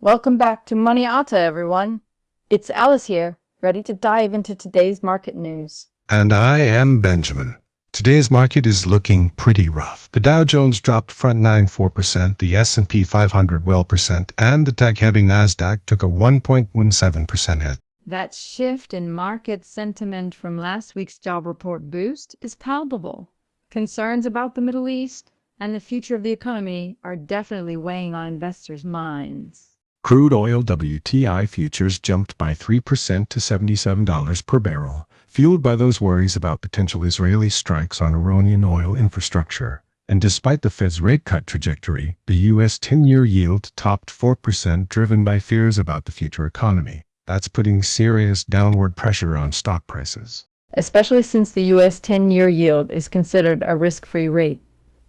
Welcome back to Money Auto, everyone. It's Alice here, ready to dive into today's market news. And I am Benjamin. Today's market is looking pretty rough. The Dow Jones dropped front 9.4%, the S&P 500 well%, and the tech-heavy Nasdaq took a 1.17% hit. That shift in market sentiment from last week's job report boost is palpable. Concerns about the Middle East and the future of the economy are definitely weighing on investors' minds. Crude oil WTI futures jumped by 3% to $77 per barrel, fueled by those worries about potential Israeli strikes on Iranian oil infrastructure. And despite the Fed's rate cut trajectory, the U.S. 10-year yield topped 4%, driven by fears about the future economy. That's putting serious downward pressure on stock prices. Especially since the U.S. 10-year yield is considered a risk-free rate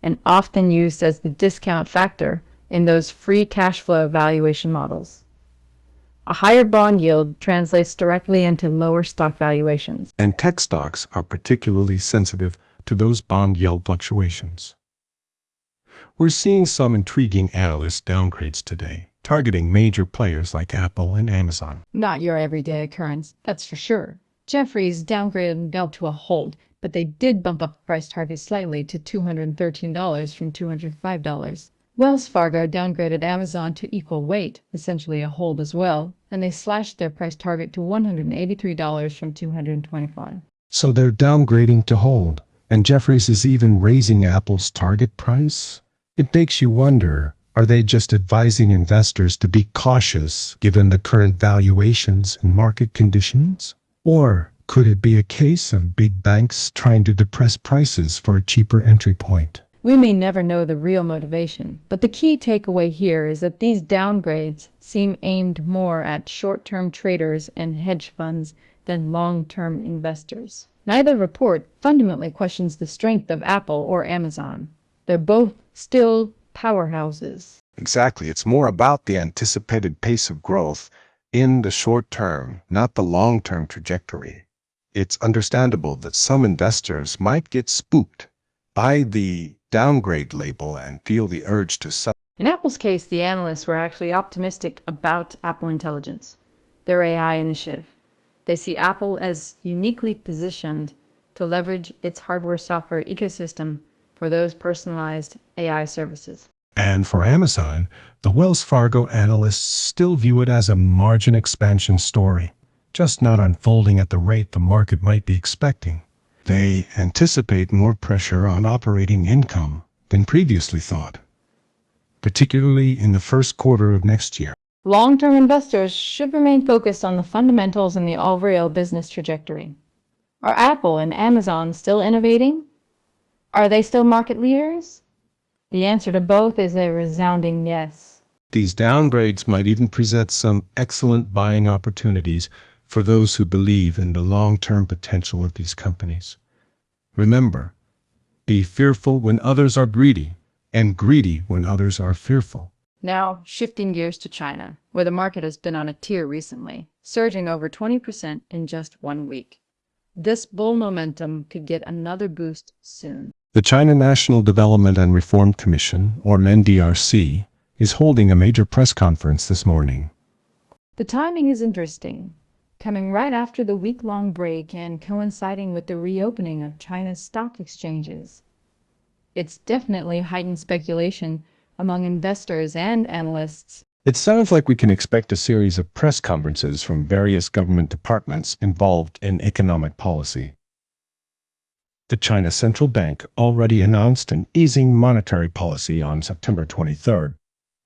and often used as the discount factor in those free cash flow valuation models. A higher bond yield translates directly into lower stock valuations. And tech stocks are particularly sensitive to those bond yield fluctuations. We're seeing some intriguing analyst downgrades today, targeting major players like Apple and Amazon. Not your everyday occurrence, that's for sure. Jefferies downgraded Dell to a hold, but they did bump up the price target slightly to $213 from $205. Wells Fargo downgraded Amazon to equal weight, essentially a hold as well, and they slashed their price target to $183 from $225. So they're downgrading to hold, and Jefferies is even raising Apple's target price? It makes you wonder, are they just advising investors to be cautious given the current valuations and market conditions? Or could it be a case of big banks trying to depress prices for a cheaper entry point? We may never know the real motivation, but the key takeaway here is that these downgrades seem aimed more at short-term traders and hedge funds than long-term investors. Neither report fundamentally questions the strength of Apple or Amazon. They're both still powerhouses. Exactly. It's more about the anticipated pace of growth in the short term, not the long-term trajectory. It's understandable that some investors might get spooked by the downgrade label and feel the urge to sell. In Apple's case, the analysts were actually optimistic about Apple Intelligence, their AI initiative. They see Apple as uniquely positioned to leverage its hardware-software ecosystem for those personalized AI services. And for Amazon, the Wells Fargo analysts still view it as a margin expansion story, just not unfolding at the rate the market might be expecting. They anticipate more pressure on operating income than previously thought, particularly in the first quarter of next year. Long-term investors should remain focused on the fundamentals and the overall business trajectory. Are Apple and Amazon still innovating? Are they still market leaders? The answer to both is a resounding yes. These downgrades might even present some excellent buying opportunities for those who believe in the long-term potential of these companies. Remember, be fearful when others are greedy, and greedy when others are fearful. Now, shifting gears to China, where the market has been on a tear recently, surging over 20% in just 1 week. This bull momentum could get another boost soon. The China National Development and Reform Commission, or NDRC, is holding a major press conference this morning. The timing is interesting, coming right after the week-long break and coinciding with the reopening of China's stock exchanges. It's definitely heightened speculation among investors and analysts. It sounds like we can expect a series of press conferences from various government departments involved in economic policy. The China Central Bank already announced an easing monetary policy on September 23rd,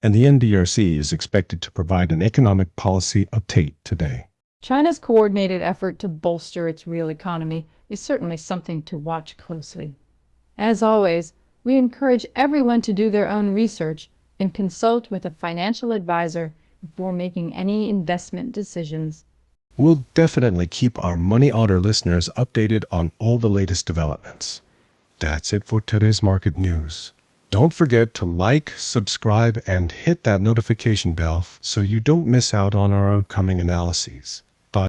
and the NDRC is expected to provide an economic policy update today. China's coordinated effort to bolster its real economy is certainly something to watch closely. As always, we encourage everyone to do their own research and consult with a financial advisor before making any investment decisions. We'll definitely keep our Money Auto listeners updated on all the latest developments. That's it for today's market news. Don't forget to like, subscribe, and hit that notification bell so you don't miss out on our upcoming analyses.